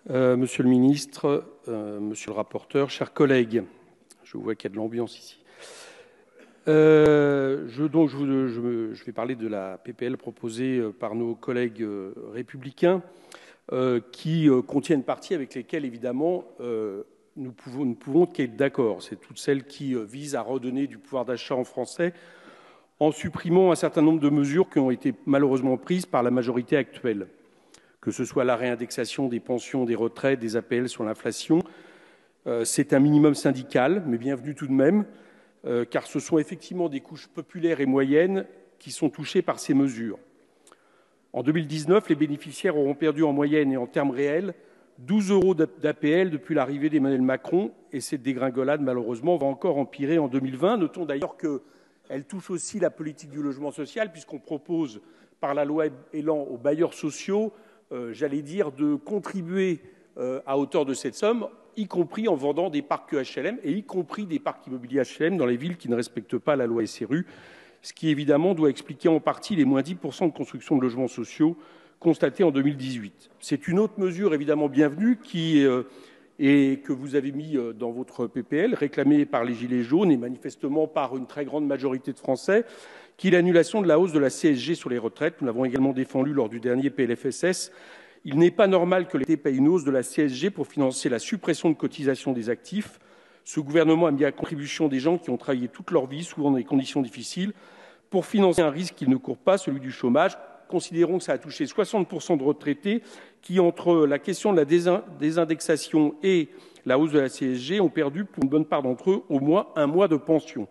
Monsieur le ministre, monsieur le rapporteur, chers collègues, je vois qu'il y a de l'ambiance ici. Je vais parler de la PPL proposée par nos collègues républicains qui contient une partie avec lesquelles, évidemment, nous pouvons qu'être d'accord. C'est toutes celles qui visent à redonner du pouvoir d'achat en Français en supprimant un certain nombre de mesures qui ont été malheureusement prises par la majorité actuelle, que ce soit la réindexation des pensions, des retraites, des APL sur l'inflation. C'est un minimum syndical, mais bienvenu tout de même, car ce sont effectivement des couches populaires et moyennes qui sont touchées par ces mesures. En 2019, les bénéficiaires auront perdu en moyenne et en termes réels 12 € d'APL depuis l'arrivée d'Emmanuel Macron, et cette dégringolade, malheureusement, va encore empirer en 2020. Notons d'ailleurs qu'elle touche aussi la politique du logement social, puisqu'on propose, par la loi Élan, aux bailleurs sociaux, de contribuer à hauteur de cette somme, y compris en vendant des parcs HLM et y compris des parcs immobiliers HLM dans les villes qui ne respectent pas la loi SRU, ce qui évidemment doit expliquer en partie les moins 10% de construction de logements sociaux constatés en 2018. C'est une autre mesure évidemment bienvenue et que vous avez mis dans votre PPL, réclamée par les Gilets jaunes et manifestement par une très grande majorité de Français, qui est l'annulation de la hausse de la CSG sur les retraites. Nous l'avons également défendu lors du dernier PLFSS. Il n'est pas normal que l'État paye une hausse de la CSG pour financer la suppression de cotisations des actifs. Ce gouvernement a mis à contribution des gens qui ont travaillé toute leur vie, souvent dans des conditions difficiles, pour financer un risque qu'ils ne courent pas, celui du chômage. Considérons que ça a touché 60% de retraités qui, entre la question de la désindexation et la hausse de la CSG, ont perdu pour une bonne part d'entre eux au moins un mois de pension.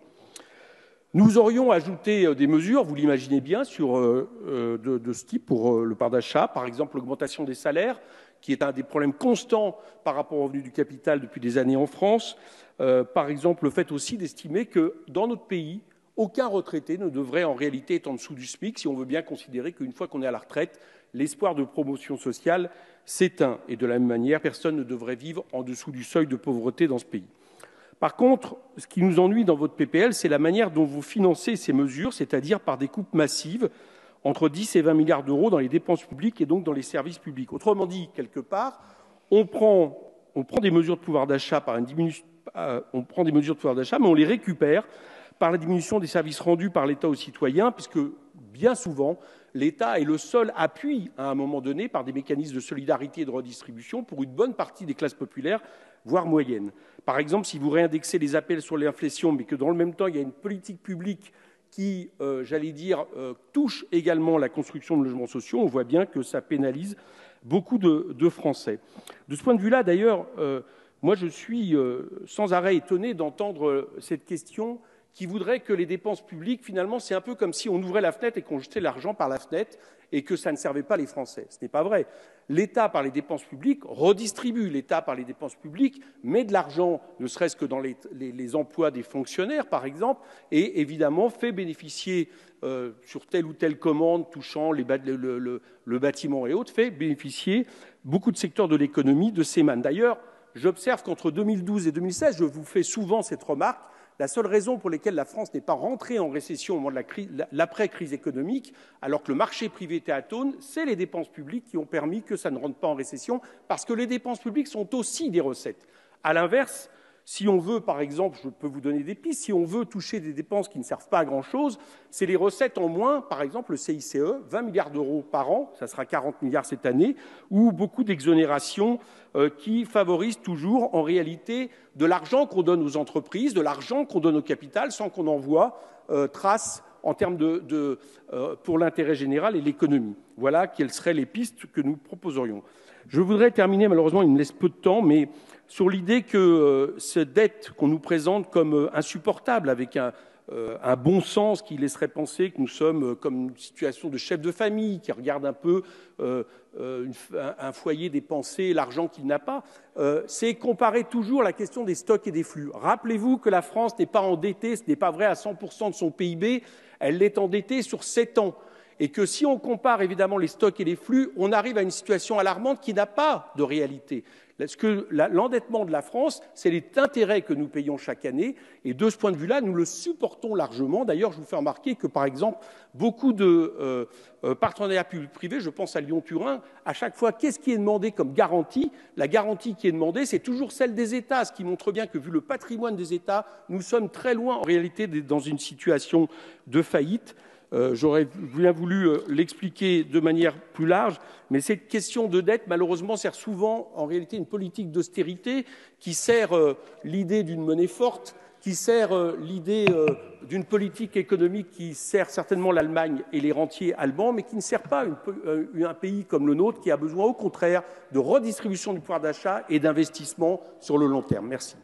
Nous aurions ajouté des mesures, vous l'imaginez bien, de ce type pour le pouvoir d'achat, par exemple l'augmentation des salaires, qui est un des problèmes constants par rapport aux revenus du capital depuis des années en France. Par exemple, le fait aussi d'estimer que dans notre pays, aucun retraité ne devrait en réalité être en dessous du SMIC si on veut bien considérer qu'une fois qu'on est à la retraite, l'espoir de promotion sociale s'éteint. Et de la même manière, personne ne devrait vivre en dessous du seuil de pauvreté dans ce pays. Par contre, ce qui nous ennuie dans votre PPL, c'est la manière dont vous financez ces mesures, c'est-à-dire par des coupes massives, entre 10 et 20 milliards d'euros dans les dépenses publiques et donc dans les services publics. Autrement dit, quelque part, on prend des mesures de pouvoir d'achat mais on les récupère par la diminution des services rendus par l'État aux citoyens, puisque bien souvent, l'État est le seul appui, à un moment donné, par des mécanismes de solidarité et de redistribution pour une bonne partie des classes populaires, voire moyennes. Par exemple, si vous réindexez les APL sur l'inflation, mais que dans le même temps, il y a une politique publique qui, touche également la construction de logements sociaux, on voit bien que ça pénalise beaucoup de Français. De ce point de vue-là, d'ailleurs, moi, je suis sans arrêt étonné d'entendre cette question qui voudrait que les dépenses publiques, finalement, c'est un peu comme si on ouvrait la fenêtre et qu'on jetait l'argent par la fenêtre et que ça ne servait pas les Français. Ce n'est pas vrai. L'État, par les dépenses publiques, redistribue. L'État, par les dépenses publiques, met de l'argent, ne serait-ce que dans les emplois des fonctionnaires, par exemple, et évidemment fait bénéficier, sur telle ou telle commande touchant le bâtiment et autres, fait bénéficier beaucoup de secteurs de l'économie de ces mannes. D'ailleurs, j'observe qu'entre 2012 et 2016, je vous fais souvent cette remarque, la seule raison pour laquelle la France n'est pas rentrée en récession au moment de l'après-crise économique, alors que le marché privé était atone, c'est les dépenses publiques qui ont permis que ça ne rentre pas en récession, parce que les dépenses publiques sont aussi des recettes. À l'inverse, si on veut, par exemple, je peux vous donner des pistes, si on veut toucher des dépenses qui ne servent pas à grand-chose, c'est les recettes en moins, par exemple le CICE, 20 milliards d'euros par an, ça sera 40 milliards cette année, ou beaucoup d'exonérations qui favorisent toujours en réalité de l'argent qu'on donne aux entreprises, de l'argent qu'on donne au capital sans qu'on en voie trace en termes pour l'intérêt général et l'économie. Voilà quelles seraient les pistes que nous proposerions. Je voudrais terminer, malheureusement, il me laisse peu de temps, mais sur l'idée que cette dette qu'on nous présente comme insupportable, avec un bon sens qui laisserait penser que nous sommes comme une situation de chef de famille qui regarde un peu un foyer dépenser l'argent qu'il n'a pas, c'est comparer toujours la question des stocks et des flux. Rappelez-vous que la France n'est pas endettée, ce n'est pas vrai à 100% de son PIB, elle l'est endettée sur 7 ans. et que si on compare évidemment les stocks et les flux, on arrive à une situation alarmante qui n'a pas de réalité. L'endettement de la France, c'est les intérêts que nous payons chaque année, et de ce point de vue-là, nous le supportons largement. D'ailleurs, je vous fais remarquer que, par exemple, beaucoup de partenariats publics-privés, je pense à Lyon-Turin, à chaque fois, qu'est-ce qui est demandé comme garantie? La garantie qui est demandée, c'est toujours celle des États, ce qui montre bien que, vu le patrimoine des États, nous sommes très loin, en réalité, dans une situation de faillite. J'aurais bien voulu l'expliquer de manière plus large, mais cette question de dette, malheureusement, sert souvent, en réalité, une politique d'austérité qui sert l'idée d'une monnaie forte, qui sert l'idée d'une politique économique qui sert certainement l'Allemagne et les rentiers allemands, mais qui ne sert pas un pays comme le nôtre qui a besoin, au contraire, de redistribution du pouvoir d'achat et d'investissement sur le long terme. Merci.